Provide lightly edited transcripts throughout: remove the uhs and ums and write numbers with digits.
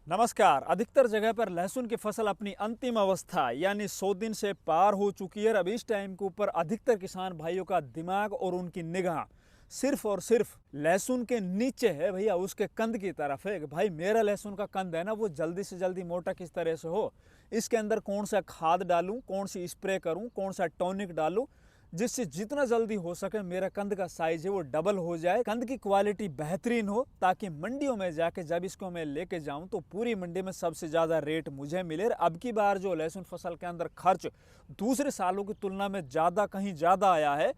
नमस्कार। अधिकतर जगह पर लहसुन की फसल अपनी अंतिम अवस्था यानी 100 दिन से पार हो चुकी है। अब इस टाइम के ऊपर अधिकतर किसान भाइयों का दिमाग और उनकी निगाह सिर्फ और सिर्फ लहसुन के नीचे है भैया, उसके कंद की तरफ है कि भाई मेरा लहसुन का कंद है ना, वो जल्दी से जल्दी मोटा किस तरह से हो, इसके अंदर कौन सा खाद डालूं, कौन सी स्प्रे करूं, कौन सा टॉनिक डालूं, जिससे जितना जल्दी हो सके मेरा कंद का साइज है वो डबल हो जाए, कंद की क्वालिटी बेहतरीन हो, ताकि मंडियों में जाके जब इसको मैं लेके जाऊं तो पूरी मंडी में सबसे ज्यादा रेट मुझे मिले। अब की बार जो लहसुन फसल के अंदर खर्च दूसरे सालों की तुलना में कहीं ज्यादा आया है,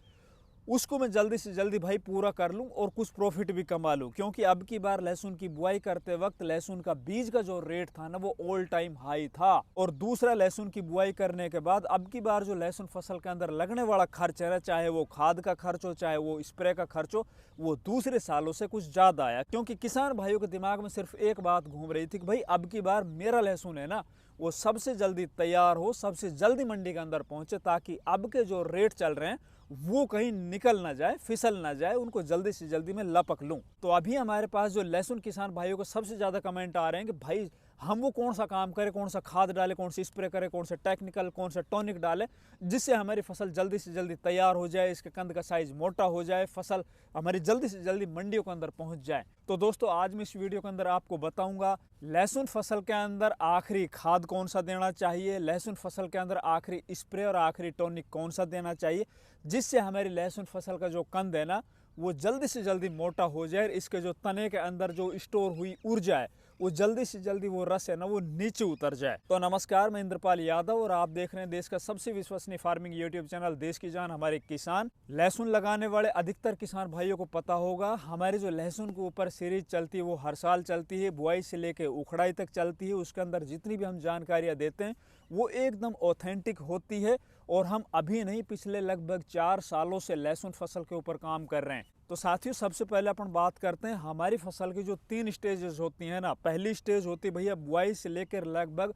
उसको मैं जल्दी से जल्दी भाई पूरा कर लूं और कुछ प्रॉफिट भी कमा लूं। क्योंकि अब की बार लहसुन की बुआई करते वक्त लहसुन का बीज का जो रेट था ना, वो ऑल टाइम हाई था। और दूसरा, लहसुन की बुआई करने के बाद अब की बार जो लहसुन फसल के अंदर लगने वाला खर्च है ना, चाहे वो खाद का खर्च हो, चाहे वो स्प्रे का खर्च हो, वो दूसरे सालों से कुछ ज्यादा आया। क्योंकि किसान भाइयों के दिमाग में सिर्फ एक बात घूम रही थी कि भाई अब की बार मेरा लहसुन है ना, वो सबसे जल्दी तैयार हो, सबसे जल्दी मंडी के अंदर पहुंचे, ताकि अब के जो रेट चल रहे हैं वो कहीं निकल ना जाए, फिसल ना जाए, उनको जल्दी से जल्दी मैं लपक लूं। तो अभी हमारे पास जो लहसुन किसान भाइयों को सबसे ज्यादा कमेंट आ रहे हैं कि भाई हम वो कौन सा काम करें, कौन सा खाद डाले, कौन सी स्प्रे करें, कौन सा टेक्निकल, कौन सा टॉनिक डाले, जिससे हमारी फसल जल्दी से जल्दी तैयार हो जाए, इसके कंद का साइज मोटा हो जाए, फसल हमारी जल्दी से जल्दी मंडियों के अंदर पहुंच जाए। तो दोस्तों, आज मैं इस वीडियो के अंदर आपको बताऊंगा लहसुन फसल के अंदर आखिरी खाद कौन सा देना चाहिए, लहसुन फसल के अंदर आखिरी स्प्रे और आखिरी टॉनिक कौन सा देना चाहिए, जिससे हमारी लहसुन फसल का जो कंद है ना, वो जल्दी से जल्दी मोटा हो जाए, इसके जो तने के अंदर जो स्टोर हुई ऊर्जा है वो जल्दी से जल्दी वो रस है ना, वो नीचे उतर जाए। तो नमस्कार, मैं इंद्रपाल यादव और आप देख रहे हैं देश का सबसे विश्वसनीय फार्मिंग यूट्यूब चैनल देश की जान हमारे किसान। लहसुन लगाने वाले अधिकतर किसान भाइयों को पता होगा, हमारी जो लहसुन के ऊपर सीरीज चलती है वो हर साल चलती है, बुआई से लेके उखड़ाई तक चलती है। उसके अंदर जितनी भी हम जानकारियां देते हैं वो एकदम ऑथेंटिक होती है। और हम अभी नहीं, पिछले लगभग 4 सालों से लहसुन फसल के ऊपर काम कर रहे हैं। तो साथियों, सबसे पहले अपन बात करते हैं हमारी फसल की जो 3 स्टेजेस होती हैं ना। पहली स्टेज होती है भैया बुआई से लेकर लगभग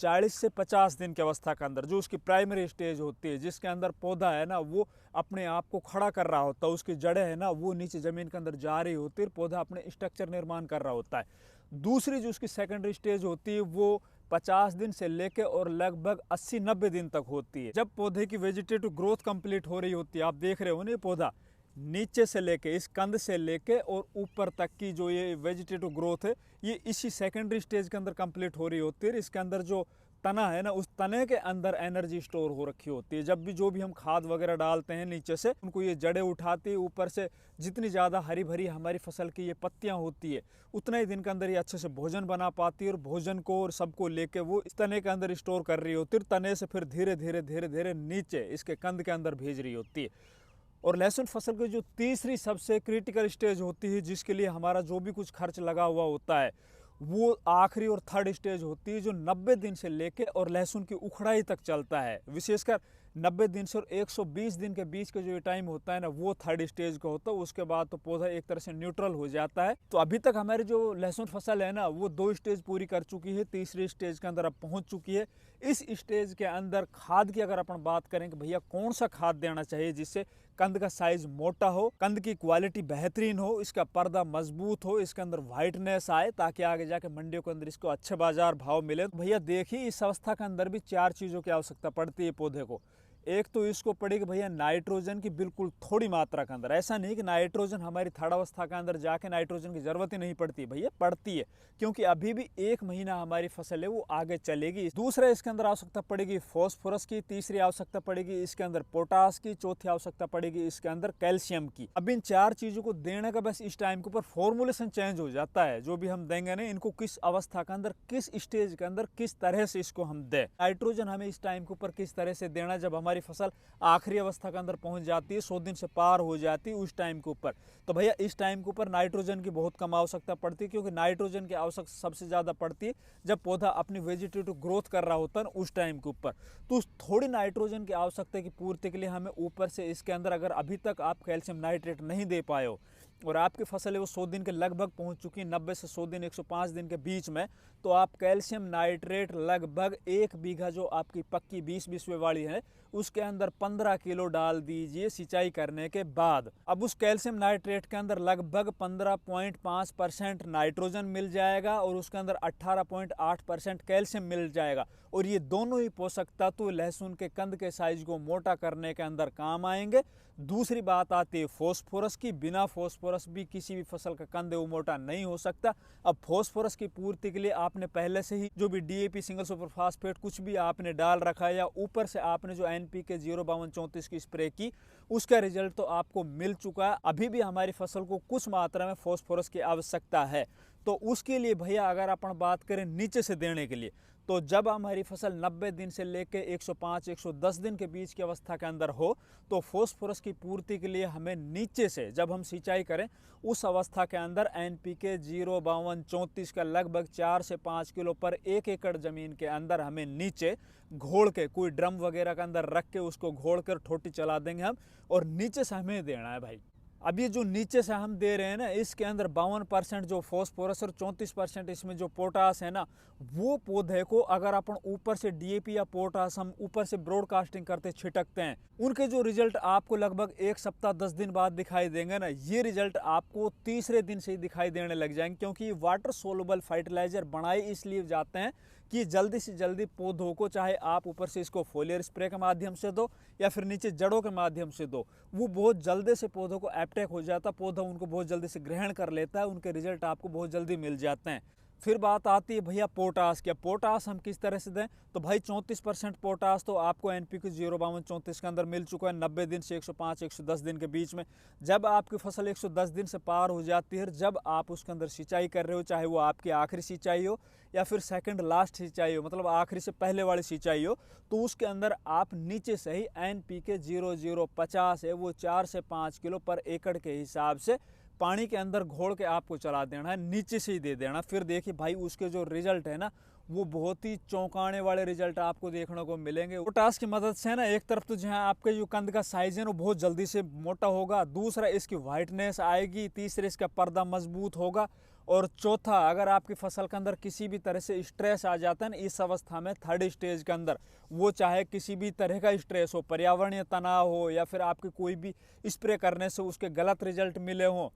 40 से 50 दिन की अवस्था के अंदर, जो उसकी प्राइमरी स्टेज होती है, जिसके अंदर पौधा है ना वो अपने आप को खड़ा कर रहा होता है, उसकी जड़ें है ना वो नीचे जमीन के अंदर जा रही होती है, पौधा अपने स्ट्रक्चर निर्माण कर रहा होता है। दूसरी जो उसकी सेकेंडरी स्टेज होती है वो 50 दिन से लेके और लगभग 80-90 दिन तक होती है, जब पौधे की वेजिटेटिव ग्रोथ कंप्लीट हो रही होती है। आप देख रहे हो ना, ये पौधा नीचे से लेके, इस कंद से लेके और ऊपर तक की जो ये वेजिटेटिव ग्रोथ है, ये इसी सेकेंडरी स्टेज के अंदर कंप्लीट हो रही होती है। इसके अंदर जो तना है ना, उस तने के अंदर एनर्जी स्टोर हो रखी होती है। जब भी जो भी हम खाद वगैरह डालते हैं नीचे से, उनको ये जड़ें उठाती है, ऊपर से जितनी ज़्यादा हरी भरी हमारी फसल की ये पत्तियां होती है, उतना ही दिन के अंदर ये अच्छे से भोजन बना पाती है, और भोजन को और सबको लेके वो इस तने के अंदर स्टोर कर रही होती है। तने से फिर धीरे धीरे धीरे धीरे नीचे इसके कंद के अंदर भेज रही होती है। और लहसुन फसल की जो तीसरी सबसे क्रिटिकल स्टेज होती है, जिसके लिए हमारा जो भी कुछ खर्च लगा हुआ होता है, वो आखिरी और थर्ड स्टेज होती है, जो 90 दिन से लेके और लहसुन की उखड़ाई तक चलता है। विशेषकर 90 दिन से और 120 दिन के बीच का जो ये टाइम होता है ना, वो थर्ड स्टेज का होता है। उसके बाद तो पौधा एक तरह से न्यूट्रल हो जाता है। तो अभी तक हमारी जो लहसुन फसल है ना, वो 2 स्टेज पूरी कर चुकी है, तीसरी स्टेज के अंदर अब पहुंच चुकी है। इस स्टेज के अंदर खाद की अगर अपन बात करें कि भैया कौन सा खाद देना चाहिए जिससे कंद का साइज मोटा हो, कंद की क्वालिटी बेहतरीन हो, इसका पर्दा मजबूत हो, इसके अंदर व्हाइटनेस आए, ताकि आगे जाके मंडियों के अंदर इसको अच्छे बाजार भाव मिले। तो भैया देखिए, इस अवस्था के अंदर भी 4 चीजों की आवश्यकता पड़ती है पौधे को। एक तो इसको पड़ेगी भैया नाइट्रोजन की बिल्कुल थोड़ी मात्रा के अंदर। ऐसा नहीं कि नाइट्रोजन हमारी थर्ड अवस्था के अंदर जाके नाइट्रोजन की जरूरत ही नहीं पड़ती, भैया पड़ती है, क्योंकि अभी भी 1 महीना हमारी फसल है वो आगे चलेगी। दूसरा, इसके अंदर आवश्यकता पड़ेगी फॉस्फोरस की, तीसरी आवश्यकता पड़ेगी इसके अंदर पोटास की, चौथी आवश्यकता पड़ेगी इसके अंदर कैल्शियम की। अब इन 4 चीजों को देने का बस इस टाइम के ऊपर फॉर्मुलेशन चेंज हो जाता है। जो भी हम देंगे ना, इनको किस अवस्था के अंदर, किस स्टेज के अंदर, किस तरह से इसको हम दें। नाइट्रोजन हमें इस टाइम के ऊपर किस तरह से देना, जब हमारी फसल आखिरी अवस्था के अंदर पहुंच जाती है, 100 दिन से पार हो जाती है, उस टाइम के ऊपर। तो भैया इस टाइम के ऊपर नाइट्रोजन की बहुत कम आवश्यकता पड़ती है, क्योंकि नाइट्रोजन की आवश्यकता सबसे ज्यादा पड़ती है जब पौधा अपनी वेजिटेटिव ग्रोथ कर रहा होता है ना, उस टाइम के ऊपर। तो थोड़ी नाइट्रोजन की आवश्यकता की पूर्ति के लिए हमें ऊपर से इसके अंदर, अगर अभी तक आप कैल्शियम नाइट्रेट नहीं दे पाए हो, और आपकी फसल है वो 100 दिन के लगभग पहुंच चुकी है, 90 से 100 दिन 105 दिन के बीच में, तो आप कैल्शियम नाइट्रेट लगभग 1 बीघा जो आपकी पक्की 20-20 वाली है उसके अंदर 15 किलो डाल दीजिए सिंचाई करने के बाद। अब उस कैल्शियम नाइट्रेट के अंदर लगभग 15.5% नाइट्रोजन मिल जाएगा और उसके अंदर 18.8% कैल्शियम मिल जाएगा, और ये दोनों ही पोषक तत्व लहसुन के कंद के साइज को मोटा करने के अंदर काम आएंगे। दूसरी बात आती है फॉस्फोरस की। बिना फॉस्फोरस भी किसी भी फसल का कंद वो मोटा नहीं हो सकता। अब फॉस्फोरस की पूर्ति के लिए आपने पहले से ही जो भी डीएपी सिंगल सुपर फास्फेट कुछ भी आपने डाल रखा है या ऊपर से आपने जो एनपीके 05234 की स्प्रे की, उसका रिजल्ट तो आपको मिल चुका है। अभी भी हमारी फसल को कुछ मात्रा में फॉस्फोरस की आवश्यकता है। तो उसके लिए भैया अगर अपन बात करें नीचे से देने के लिए, तो जब हमारी फसल 90 दिन से लेकर 105-110 दिन के बीच की अवस्था के अंदर हो, तो फॉस्फोरस की पूर्ति के लिए हमें नीचे से जब हम सिंचाई करें उस अवस्था के अंदर एनपीके 05234 का लगभग 4 से 5 किलो पर 1 एकड़ जमीन के अंदर हमें नीचे घोड़ के कोई ड्रम वगैरह के अंदर रख के उसको घोड़ कर ठोटी चला देंगे हम, और नीचे से हमें देना है भाई। अब ये जो नीचे से हम दे रहे हैं ना, इसके अंदर 52% जो फॉस्फोरस और 34% इसमें जो पोटास है ना, वो पौधे को अगर अपन ऊपर से डीएपी या पोटास हम ऊपर से ब्रॉडकास्टिंग करते छिटकते हैं, उनके जो रिजल्ट आपको लगभग 1 सप्ताह 10 दिन बाद दिखाई देंगे ना, ये रिजल्ट आपको तीसरे दिन से ही दिखाई देने लग जाएंगे। क्योंकि ये वाटर सोलुबल फर्टिलाइजर बनाए इसलिए जाते हैं कि जल्दी से जल्दी पौधों को, चाहे आप ऊपर से इसको फोलियर स्प्रे के माध्यम से दो या फिर नीचे जड़ों के माध्यम से दो, वो बहुत जल्दी से पौधों को एप्टेक हो जाता, पौधा उनको बहुत जल्दी से ग्रहण कर लेता है, उनके रिजल्ट आपको बहुत जल्दी मिल जाते हैं। फिर बात आती है भैया पोटास की। पोटास हम किस तरह से दें, तो भाई 34% पोटास तो आपको एनपीके 05234 के अंदर मिल चुका है 90 दिन से 105-110 दिन के बीच में। जब आपकी फसल 110 दिन से पार हो जाती है, जब आप उसके अंदर सिंचाई कर रहे हो, चाहे वो आपकी आखिरी सिंचाई हो या फिर सेकंड लास्ट सिंचाई हो, मतलब आखिरी से पहले वाली सिंचाई हो, तो उसके अंदर आप नीचे से ही एनपीके 0050 है वो 4 से 5 किलो पर एकड़ के हिसाब से पानी के अंदर घोल के आपको चला देना है, नीचे से ही दे देना। फिर देखिए भाई उसके जो रिजल्ट है ना, वो बहुत ही चौंकाने वाले रिजल्ट आपको देखने को मिलेंगे। पोटास की मदद से ना, एक तरफ तो जहाँ आपके जो कंद का साइज है वो बहुत जल्दी से मोटा होगा, दूसरा इसकी वाइटनेस आएगी, तीसरा इसका पर्दा मजबूत होगा, और चौथा अगर आपकी फसल के अंदर किसी भी तरह से स्ट्रेस आ जाता है ना इस अवस्था में, थर्ड स्टेज के अंदर, वो चाहे किसी भी तरह का स्ट्रेस हो, पर्यावरणीय तनाव हो या फिर आपके कोई भी स्प्रे करने से उसके गलत रिजल्ट मिले हों,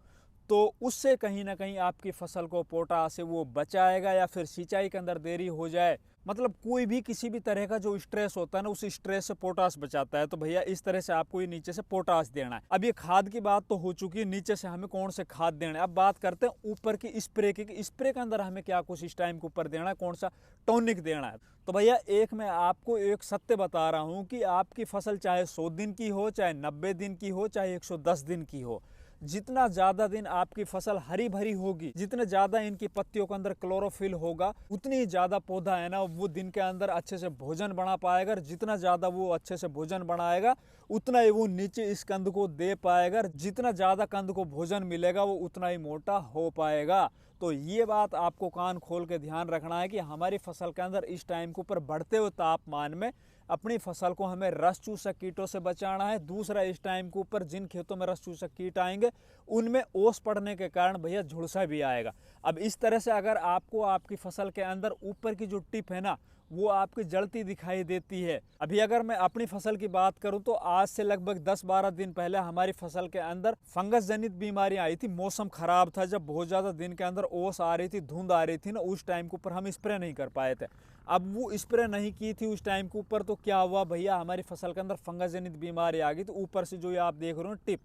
तो उससे कहीं ना कहीं आपकी फसल को पोटास से वो बचाएगा। या फिर सिंचाई के अंदर देरी हो जाए, मतलब कोई भी किसी भी तरह का जो स्ट्रेस होता है ना, उस स्ट्रेस से पोटास बचाता है। तो भैया इस तरह से आपको ये नीचे से पोटास देना है। अब ये खाद की बात तो हो चुकी है, नीचे से हमें कौन से खाद देना है। अब बात करते हैं ऊपर की स्प्रे की। स्प्रे के अंदर हमें क्या कुछ इस टाइम के ऊपर देना है, कौन सा टॉनिक देना है। तो भैया एक मैं आपको एक सत्य बता रहा हूँ कि आपकी फसल चाहे 100 दिन की हो, चाहे 90 दिन की हो, चाहे 110 दिन की हो, जितना ज्यादा दिन आपकी फसल हरी भरी होगी, जितने ज्यादा इनकी पत्तियों के अंदर क्लोरोफिल होगा, उतनी ही ज्यादा पौधा है ना वो दिन के अंदर अच्छे से भोजन बना पाएगा। जितना ज्यादा वो अच्छे से भोजन बनाएगा, उतना ही वो नीचे इस कंद को दे पाएगा। जितना ज्यादा कंद को भोजन मिलेगा, वो उतना ही मोटा हो पाएगा। तो ये बात आपको कान खोल के ध्यान रखना है कि हमारी फसल के अंदर इस टाइम के ऊपर बढ़ते हुए तापमान में अपनी फसल को हमें रस चूसक कीटों से बचाना है। दूसरा, इस टाइम के ऊपर जिन खेतों में रस चूसक कीट आएंगे उनमें ओस पड़ने के कारण भैया झुलसा भी आएगा। अब इस तरह से अगर आपको आपकी फसल के अंदर ऊपर की जो टिप है ना, वो आपकी जलती दिखाई देती है। अभी अगर मैं अपनी फसल की बात करूं तो आज से लगभग 10-12 दिन पहले हमारी फसल के अंदर फंगस जनित बीमारियां आई थी। मौसम खराब था, जब बहुत ज्यादा दिन के अंदर ओस आ रही थी, धुंध आ रही थी ना, उस टाइम के ऊपर हम स्प्रे नहीं कर पाए थे। अब वो स्प्रे नहीं की थी उस टाइम के ऊपर, तो क्या हुआ भैया, हमारी फसल के अंदर फंगस जनित बीमारी आ गई। तो ऊपर से जो ये आप देख रहे हो टिप,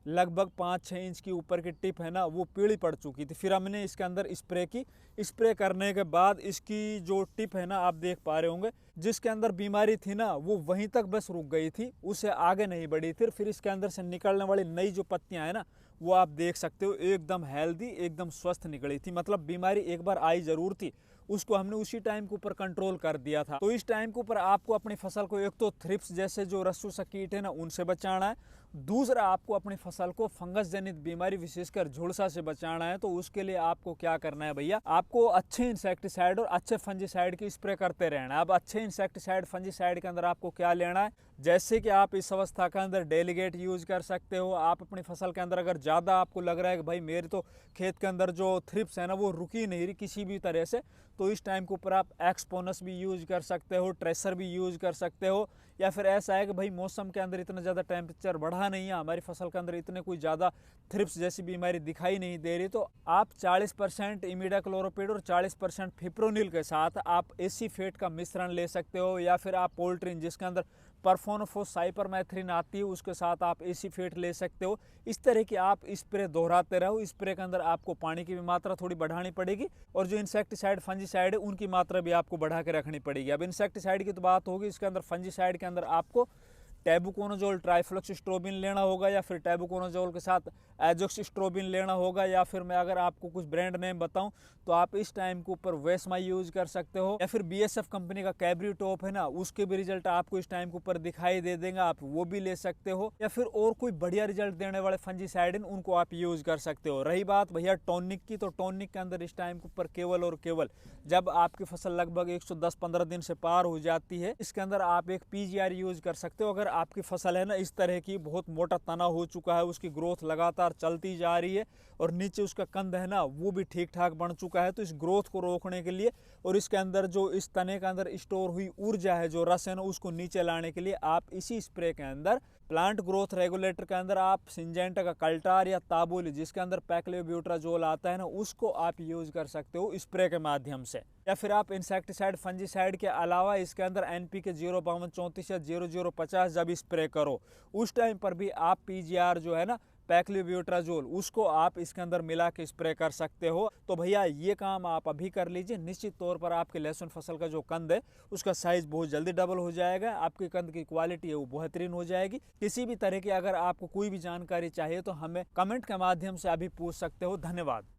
लगभग 5-6 इंच की ऊपर की टिप है ना, वो पीली पड़ चुकी थी। फिर हमने इसके अंदर स्प्रे की। स्प्रे करने के बाद इसकी जो टिप है ना, आप देख पा रहे होंगे, जिसके अंदर बीमारी थी ना, वो वहीं तक बस रुक गई थी, उससे आगे नहीं बढ़ी थी। फिर इसके अंदर से निकलने वाली नई जो पत्तियां है ना, वो आप देख सकते हो एकदम हेल्दी, एकदम स्वस्थ निकली थी। मतलब बीमारी एक बार आई जरूर थी, उसको हमने उसी टाइम के ऊपर कंट्रोल कर दिया था। तो इस टाइम के ऊपर आपको अपनी फसल को एक तो थ्रिप्स जैसे जो रस चूसक कीट है ना, उनसे बचाना है। दूसरा, आपको अपनी फसल को फंगस जनित बीमारी विशेषकर झुलसा से बचाना है, तो उसके लिए आपको क्या करना है भैया, आपको अच्छे इंसेक्टिसाइड और अच्छे फंजीसाइड की स्प्रे करते रहना है। अब अच्छे इंसेक्टिसाइड फंजीसाइड के अंदर आपको क्या लेना है, जैसे कि आप इस अवस्था के अंदर डेलीगेट यूज कर सकते हो। आप अपनी फसल के अंदर अगर ज़्यादा आपको लग रहा है कि भाई मेरे तो खेत के अंदर जो थ्रिप्स है ना वो रुकी नहीं रही किसी भी तरह से, तो इस टाइम के ऊपर आप एक्सपोनस भी यूज कर सकते हो, ट्रेसर भी यूज कर सकते हो। या फिर ऐसा है कि भाई मौसम के अंदर इतना ज़्यादा टेम्परेचर बढ़ा नहीं है, हमारी फसल के अंदर इतने कोई ज़्यादा थ्रिप्स जैसी बीमारी दिखाई नहीं दे रही, तो आप 40% इमिडाक्लोरोपिड और 40% फिप्रोनिल के साथ आप एसीफेट का मिश्रण ले सकते हो। या फिर आप पोल्ट्रीन जिसके अंदर परफोनोफोस साइपरमेथ्रिन आती है उसके साथ आप एसीफेट ले सकते हो। इस तरह की आप स्प्रे दोहराते रहो। स्प्रे के अंदर आपको पानी की भी मात्रा थोड़ी बढ़ानी पड़ेगी और जो इंसेक्टिसाइड फंजीसाइड है उनकी मात्रा भी आपको बढ़ा के रखनी पड़ेगी। अब इंसेक्टिसाइड की तो बात होगी, इसके अंदर फंजीसाइड के अंदर आपको टैबुकोनाजोल ट्राइफ्लॉक्सिस्ट्रोबिन लेना होगा, या फिर टैबुकोनाजोल के साथ एजोक्सिस्ट्रोबिन लेना होगा, या फिर मैं अगर आपको कुछ ब्रांड नेम बताऊं तो आप इस टाइम के ऊपर वेस्मा यूज कर सकते हो, या फिर बीएसएफ कंपनी का कैब्री टॉप है ना उसके भी रिजल्ट आपको इस टाइम के ऊपर दिखाई दे देंगे, आप वो भी ले सकते हो। या फिर और कोई बढ़िया रिजल्ट देने वाले फंजीसाइड उनको आप यूज कर सकते हो। रही बात भैया टॉनिक की, तो टॉनिक के अंदर इस टाइम के ऊपर केवल और केवल जब आपकी फसल लगभग 110-15 दिन से पार हो जाती है, इसके अंदर आप एक पीजीआर यूज कर सकते हो। अगर आपकी फसल है ना इस तरह की बहुत मोटा तना हो चुका है, उसकी ग्रोथ लगातार चलती जा रही है और नीचे उसका कंद है ना वो भी ठीक ठाक बन चुका है, तो इस ग्रोथ को रोकने के लिए और इसके अंदर जो इस तने के अंदर स्टोर हुई ऊर्जा है, जो रस है ना उसको नीचे लाने के लिए आप इसी स्प्रे के अंदर प्लांट ग्रोथ रेगुलेटर के अंदर आप सिंजेंटा का कल्टार या ताबोली जिसके अंदर पैक्लोब्यूट्राजोल आता है ना उसको आप यूज कर सकते हो स्प्रे के माध्यम से। या फिर आप इंसेक्टिसाइड फंजीसाइड के अलावा इसके अंदर एनपीके 05234 या 0050 जब स्प्रे करो उस टाइम पर भी आप पीजीआर जो है ना पैक्लोब्यूट्राजोल उसको आप इसके अंदर मिला के स्प्रे कर सकते हो। तो भैया ये काम आप अभी कर लीजिए, निश्चित तौर पर आपके लहसुन फसल का जो कंद है उसका साइज बहुत जल्दी डबल हो जाएगा, आपकी कंद की क्वालिटी है वो बेहतरीन हो जाएगी। किसी भी तरह की अगर आपको कोई भी जानकारी चाहिए तो हमें कमेंट के माध्यम से अभी पूछ सकते हो। धन्यवाद।